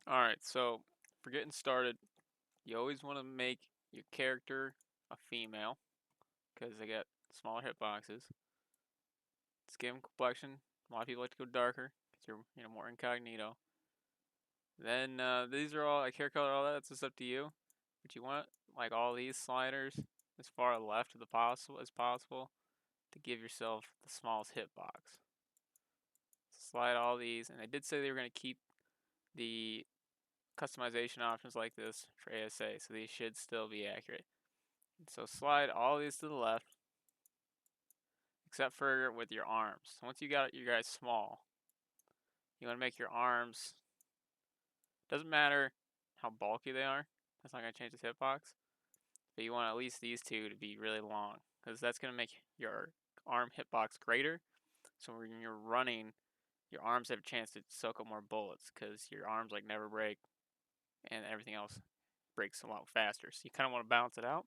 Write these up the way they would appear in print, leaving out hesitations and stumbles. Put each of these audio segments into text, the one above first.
Alright, so for getting started, you always want to make your character a female because they got smaller hitboxes. Skin complexion, a lot of people like to go darker because you're more incognito. Then these are all like hair color, all that's just up to you. But you want like all these sliders as far left of the possible as possible to give yourself the smallest hitbox. Slide all these, and I did say they were going to keep the customization options like this for ASA, so these should still be accurate. So slide all these to the left, except for with your arms. Once you got your guys small, you want to make your arms, doesn't matter how bulky they are, that's not going to change the hitbox, but you want at least these two to be really long, because that's going to make your arm hitbox greater, so when you're running, your arms have a chance to soak up more bullets, because your arms like never break, and everything else breaks a lot faster, so you kind of want to balance it out.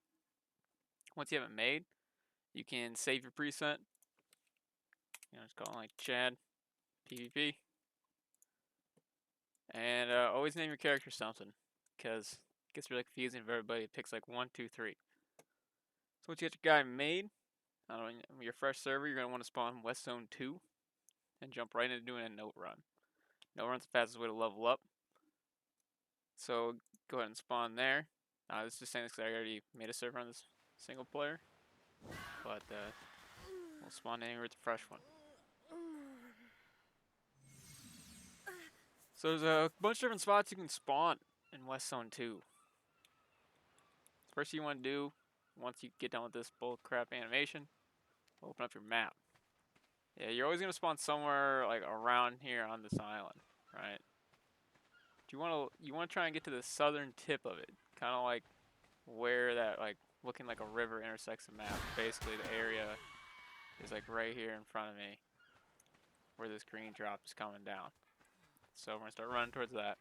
Once you have it made, you can save your preset. Just call it like Chad PvP. And always name your character something, because it gets really confusing if everybody picks like 1, 2, 3. So once you get your guy made, on your fresh server, you're going to want to spawn West Zone 2 and jump right into doing a note run. Note run's the fastest way to level up. So go ahead and spawn there. This is just saying this because I already made a server on this single player. But we'll spawn anywhere with the fresh one. So there's a bunch of different spots you can spawn in West Zone 2. First thing you want to do, once you get done with this bullcrap animation, open up your map. Yeah, you're always going to spawn somewhere like around here on this island, right? You want to try and get to the southern tip of it, kind of like where that like looking like a river intersects the map. Basically, the area is like right here in front of me, where this green drop is coming down. So we're gonna start running towards that.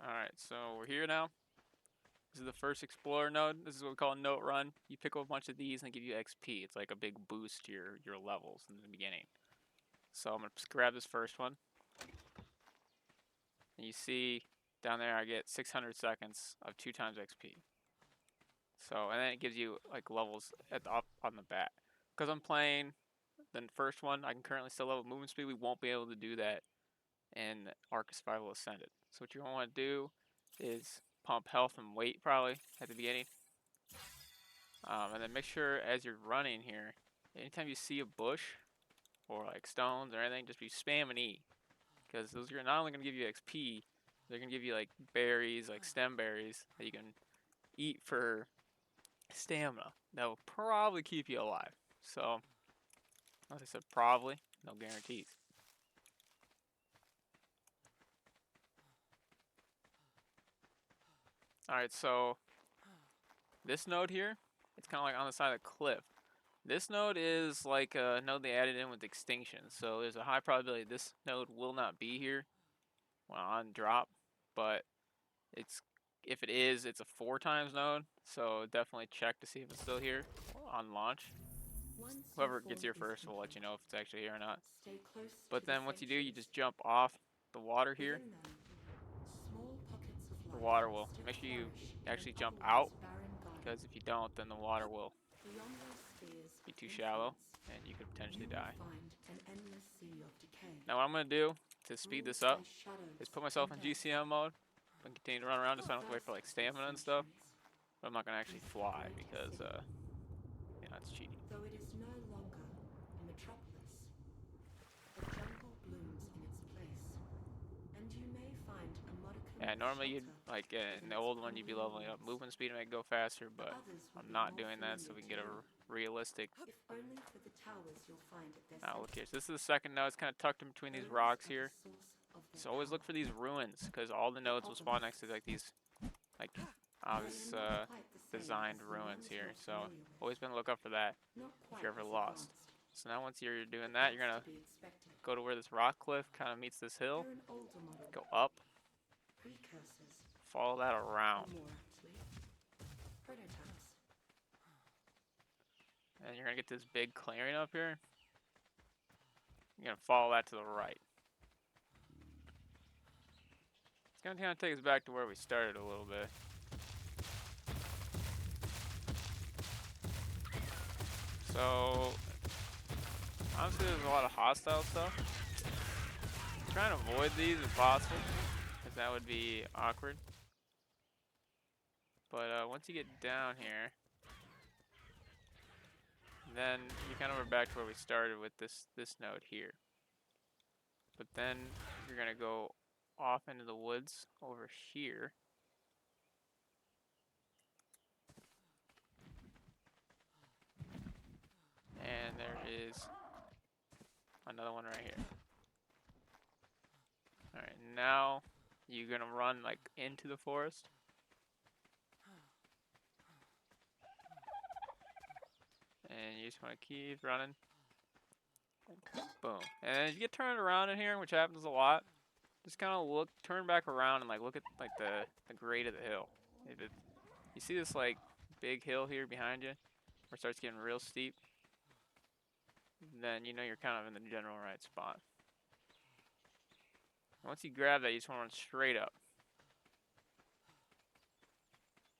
Alright, so we're here now. This is the first Explorer node. This is what we call a note run. You pick up a bunch of these and they give you XP. It's like a big boost to your levels in the beginning. So I'm going to grab this first one. And you see down there I get 600 seconds of 2 times XP. So, and then it gives you like levels at the up on the back. Because I'm playing the first one, I can currently still level movement speed. We won't be able to do that in Ark Survival Ascended. So what you want to do is pump health and weight probably at the beginning. And then make sure as you're running here, anytime you see a bush or like stones or anything, just be spamming E. Because those are not only going to give you XP, they're going to give you like berries, like stem berries that you can eat for stamina. That will probably keep you alive. So, like I said, probably, no guarantees. Alright, so this node here, it's kind of like on the side of the cliff. This node is like a node they added in with extinction, so there's a high probability this node will not be here on drop, but if it is, it's a 4 times node, so definitely check to see if it's still here on launch. Whoever gets here first will let you know if it's actually here or not. But then once you do, you just jump off the water here. The water will make sure you actually jump out, because if you don't, then the water will be too shallow and you could potentially die. Now what I'm going to do to speed this up is put myself in GCM mode and continue to run around just so I don't have to wait for like stamina and stuff. But I'm not going to actually fly because, that's cheating. Though it is no longer a metropolis, the jungle blooms in its place, and you may find a modicum Yeah, of normally you'd, shelter like, in the within its old one, you'd be leveling hungry up walls. movement speed to make it go faster, but Others would I'm be not more doing that so familiar we can to get a you, realistic. if only for the towers you'll find at their Now look here, center. so this is the second node. It's kind of tucked in between these Those rocks are the here. source of their So always look power. for these ruins, because all the The nodes will spawn next to obelisks. like these, like, They obvious are not quite the same designed as the ruins ones here. you're So familiar with. always been look up for that Not if quite you're ever as lost. advanced, So now once you're doing but that, you're that's to gonna be expected. go to where this rock cliff kind of meets this hill, They're an older model, go up, precursors, follow that or around. more aptly, Prototypes. And you're gonna get this big clearing up here. You're gonna follow that to the right. It's gonna kind of take us back to where we started a little bit. So, honestly, there's a lot of hostile stuff. Try and avoid these if possible, because that would be awkward. But once you get down here, then you kind of are back to where we started with this node here. But then you're gonna go off into the woods over here. And there is another one right here. Alright, now you're gonna run like into the forest. And you just wanna keep running. Boom. And then you get turned around in here, which happens a lot. Just kind of look, turn back around and like look at like the grade of the hill. If it, you see this like big hill here behind you, where it starts getting real steep, then you know you're kind of in the general right spot. Once you grab that, you just want to run straight up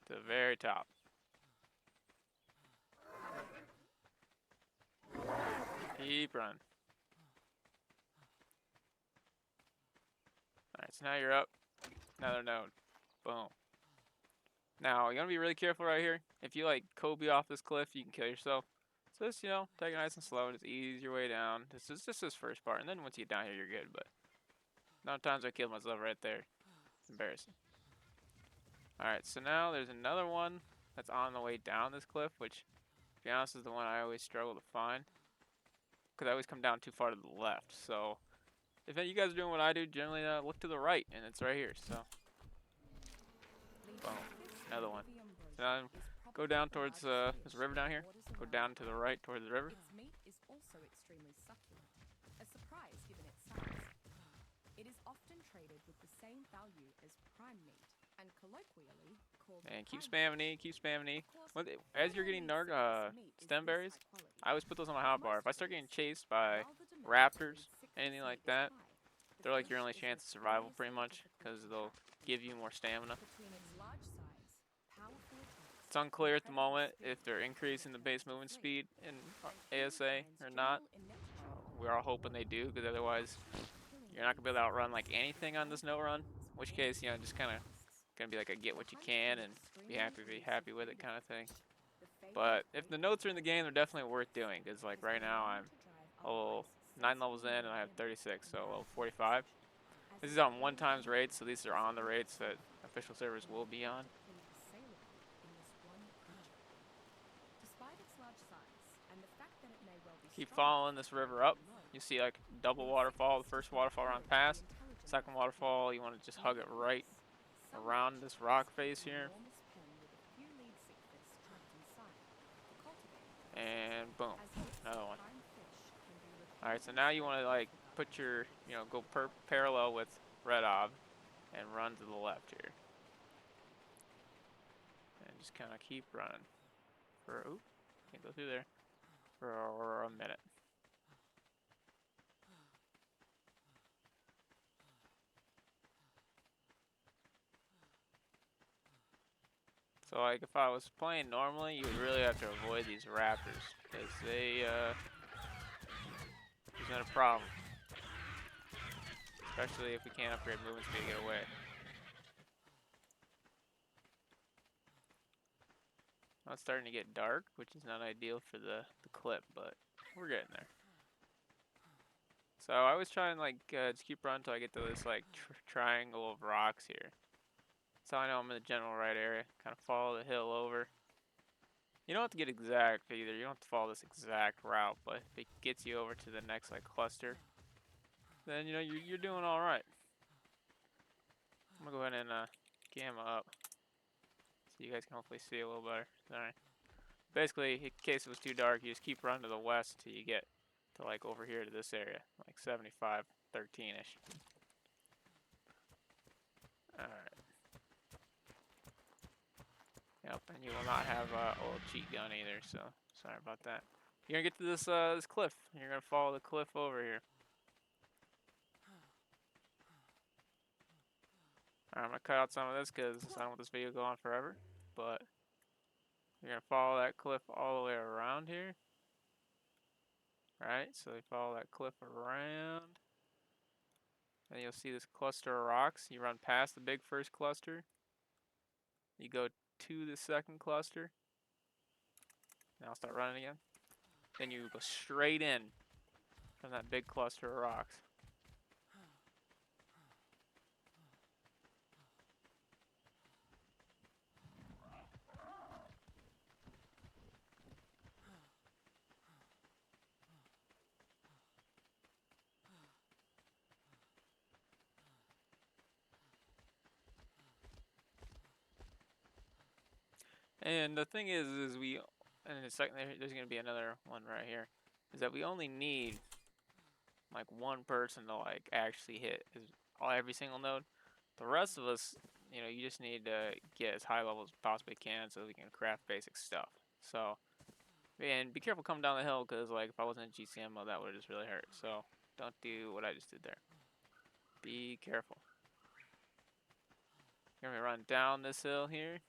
to the very top. Keep running. Alright, so now you're up. Another node. Boom. Now, you gotta be really careful right here. If you like Kobe off this cliff, you can kill yourself. So just, you know, take it nice and slow, just ease your way down. This is just this first part, and then once you get down here, you're good, but a lot of times I killed myself right there. It's embarrassing. Alright, so now there's another one that's on the way down this cliff, which, to be honest, is the one I always struggle to find. Because I always come down too far to the left, so if you guys are doing what I do, generally look to the right, and it's right here, so. Boom. Another one. So now go down towards, there's a river down here. Go down to the right towards the river. Its meat is also extremely succulent, a surprise given its size. It is often traded with the same value as prime meat, and colloquially called And keep prime spamming E, keep spamming E. Of course, As you're getting stem berries, I always put those on my hotbar. If I start getting chased by raptors, anything like that, they're like your only chance of survival pretty much, because they'll give you more stamina. It's unclear at the moment if they're increasing the base movement speed in ASA or not. We're all hoping they do, because otherwise you're not going to be able to outrun like anything on this no run. In which case, you know, just kind of going to be like a get what you can and be happy with it kind of thing. But if the notes are in the game, they're definitely worth doing, because like right now I'm level 9 levels in and I have 36, so level 45. This is on 1x rates, so these are on the rates that official servers will be on. Keep following this river up. You see like double waterfall, the first waterfall around past. Second waterfall, you want to just hug it right around this rock face here. And boom, another one. Alright, so now you want to like put your, you know, go parallel with Red Ob and run to the left here. And just kind of keep running for, oop, can't go through there, for a minute. So like if I was playing normally, you would really have to avoid these raptors, because they present a problem. Especially if we can't upgrade movement speed to get away. Now it's starting to get dark, which is not ideal for the clip, but we're getting there. So I always try and like just keep running until I get to this like triangle of rocks here. So I know I'm in the general right area. Kind of follow the hill over. You don't have to get exact either. You don't have to follow this exact route, but if it gets you over to the next like cluster, then you know you're doing all right. I'm gonna go ahead and gamma up so you guys can hopefully see a little better. All right. Basically, in case it was too dark, you just keep running to the west till you get to like over here to this area, like 75, 13-ish. All right. Yep, and you will not have a old cheat gun either, so sorry about that. You're gonna get to this cliff. You're gonna follow the cliff over here. Alright, I'm gonna cut out some of this because I don't want this video to go on forever. But you're gonna follow that cliff all the way around here. Alright, so you follow that cliff around. Then you'll see this cluster of rocks. You run past the big first cluster. You go to the second cluster. Now I'll start running again. Then you go straight in from that big cluster of rocks. And the thing is we, and in a second there's gonna be another one right here, is that we only need like one person to like actually hit every single node. The rest of us, you know, you just need to get as high level as possibly can so we can craft basic stuff. So, and be careful coming down the hill because like if I wasn't in GCM mode, that would just really hurt. So don't do what I just did there. Be careful. You're gonna run down this hill here.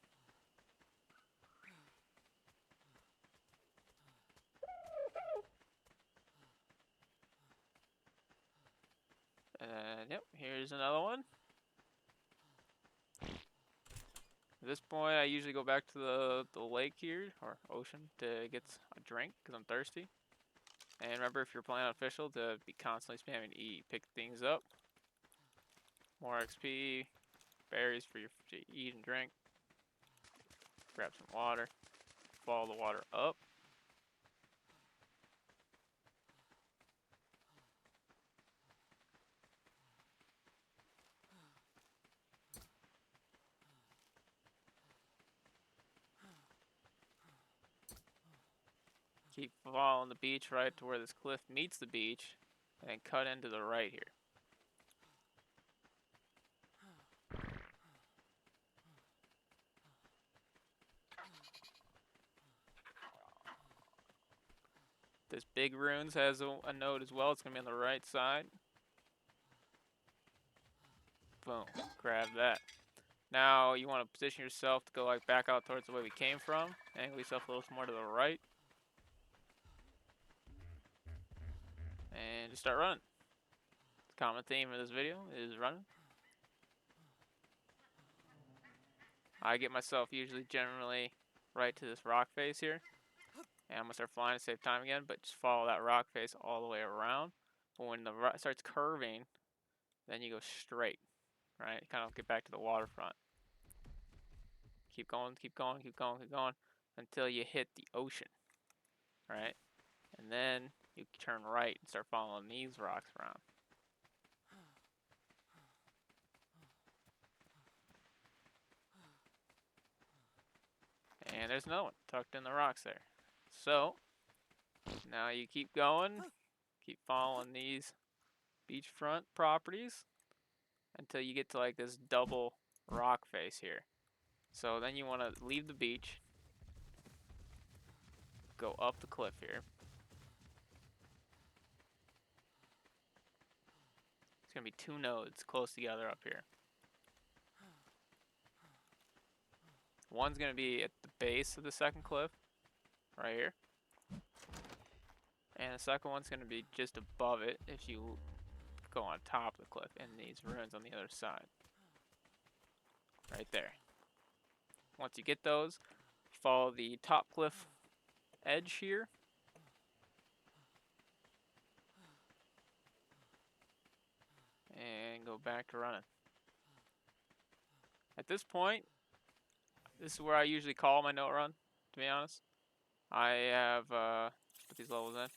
And yep, here's another one. At this point, I usually go back to the lake here, or ocean, to get a drink, because I'm thirsty. And remember, if you're playing on official, to be constantly spamming E. Pick things up. More XP, berries for you to eat and drink. Grab some water. Follow the water up. Keep following the beach right to where this cliff meets the beach, and cut into the right here. This big ruins has a node as well. It's going to be on the right side. Boom. Grab that. Now you want to position yourself to go like back out towards the way we came from. Angle yourself a little more to the right. And just start running. The common theme of this video is running. I get myself usually generally right to this rock face here. And I'm going to start flying to save time again, but just follow that rock face all the way around. But when the rock starts curving, then you go straight, right? Kind of get back to the waterfront. Keep going, keep going, keep going, keep going, until you hit the ocean, right? And then you turn right and start following these rocks around. And there's another one tucked in the rocks there. So, now you keep going, keep following these beachfront properties until you get to like this double rock face here. So then you want to leave the beach, go up the cliff here. It's going to be two nodes close together up here. One's going to be at the base of the second cliff, right here. And the second one's going to be just above it if you go on top of the cliff in these ruins on the other side. Right there. Once you get those, follow the top cliff edge here. And go back to running. At this point, this is where I usually call my note run, to be honest. I have put these levels in.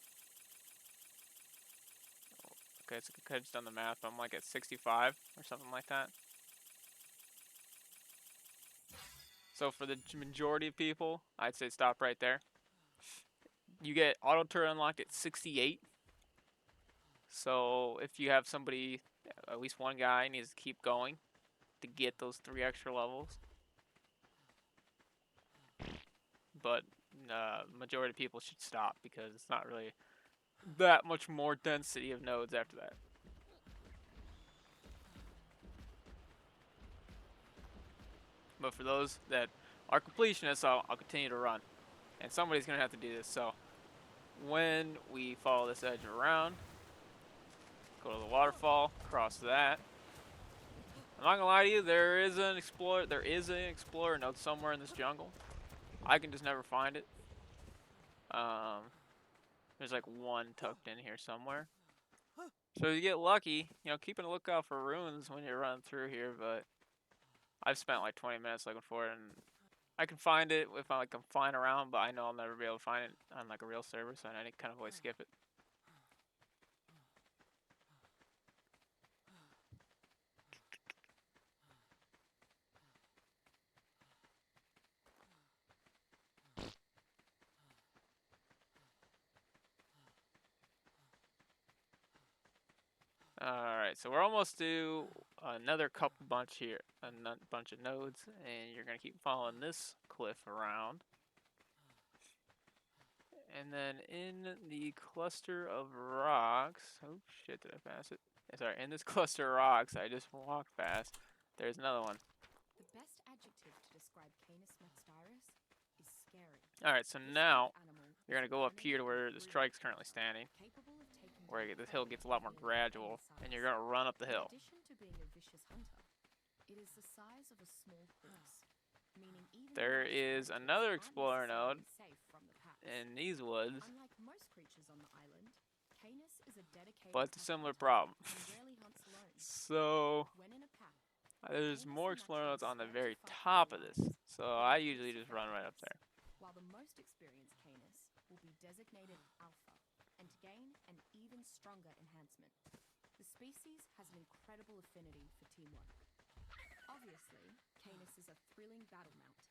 Okay, so I could have just done the math, but I'm like at 65 or something like that. So for the majority of people, I'd say stop right there. You get auto turret unlocked at 68. So if you have somebody, at least one guy needs to keep going to get those 3 extra levels. but majority of people should stop because it's not really that much more density of nodes after that. But for those that are completionists, I'll continue to run. And somebody's going to have to do this. So when we follow this edge around, go to the waterfall, cross that. I'm not going to lie to you, there is an explorer node somewhere in this jungle. I can just never find it. There's like one tucked in here somewhere. So if you get lucky, you know, keeping a lookout for runes when you're running through here, but I've spent like 20 minutes looking for it, and I can find it if I like, I'm flying around, but I know I'll never be able to find it on like a real server, so I kind of always skip it. Alright, so we're almost to another couple bunch here, bunch of nodes, and you're going to keep following this cliff around. And then in the cluster of rocks, oh shit, did I pass it? Sorry, in this cluster of rocks I just walked past, there's another one. The best adjective to describe Canis maxiris is scary. Alright, so This now animal you're going to is go up cunning here to where and the brutal, strike's currently standing, capable of taking where down this hill gets a lot more prey nearly gradual, any and you're size. going to run up the hill. In addition to being a vicious hunter, it is the size of a small horse, meaning even There large is predators another aren't explorer node necessarily safe from the pack. in these woods, Unlike most creatures on the island, Canis is a dedicated but it's a pack similar hunter problem. and rarely hunts alone. So When in a pack, there's Canis more naturally explorer nodes on the swept very to fight for top their of this, lives, so in I the usually face just of run right up predators, there. while the most experienced Canis will be designated Alpha and gain an even stronger enhancement. The species has an incredible affinity for teamwork. Obviously, Canis is a thrilling battle mount.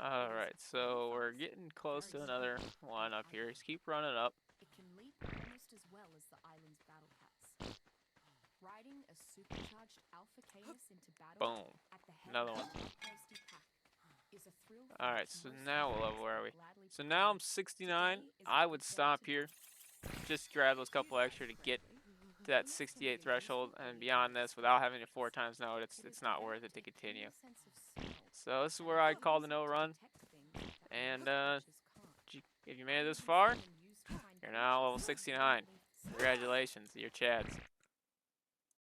Alright, so we're getting close to another one up here. Just keep running up. It can leap almost as well as the island's battle cats. Riding a supercharged Alpha Canis into battle Boom. at the head Another of one. a bloodthirsty pack is a thrill for Alright, which so most now what hunters level are will we? gladly So pay. now I'm 69. I would stop here. Just grab those couple extra to get to that 68 threshold, and beyond this, without having a 4 times node, it's not worth it to continue. So this is where I call the no run. And if you made it this far, you're now level 69. Congratulations, you're Chads.